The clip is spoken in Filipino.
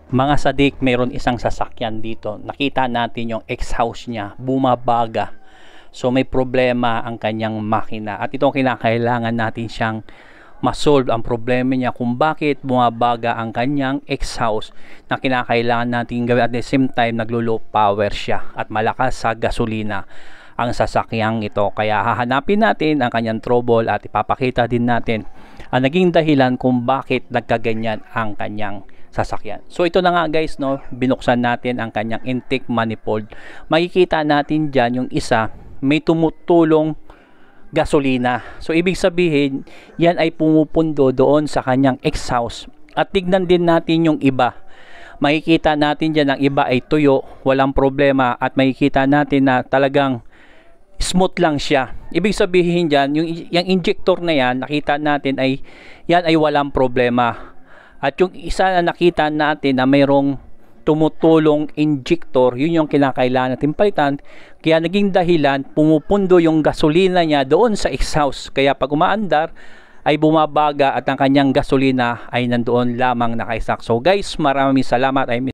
Mga sadik, mayroon isang sasakyan dito. Nakita natin yung exhaust niya, bumabaga. So may problema ang kanyang makina. At ito ang kinakailangan natin siyang masolve ang problema niya kung bakit bumabaga ang kanyang exhaust na kinakailangan natin gawin. At the same time, naglo-low power siya at malakas sa gasolina ang sasakyang ito. Kaya hahanapin natin ang kanyang trouble at ipapakita din natin ang naging dahilan kung bakit nagkaganyan ang kanyang sasakyan. So ito na nga guys, no, binuksan natin ang kanyang intake manifold. Makikita natin dyan yung isa, may tumutulong gasolina. So ibig sabihin, yan ay pumupundo doon sa kanyang exhaust. At tignan din natin yung iba. Makikita natin dyan ang iba ay tuyo, walang problema, at makikita natin na talagang smooth lang siya. Ibig sabihin dyan, yung injector na yan, nakita natin ay yan ay walang problema. At yung isa na nakita natin na mayroong tumutulong injector, yun yung kinakailangan natin palitan. Kaya naging dahilan, pumupundo yung gasolina niya doon sa exhaust. Kaya pag umaandar, ay bumabaga at ang kanyang gasolina ay nandoon lamang nakaisak. So guys, maraming salamat.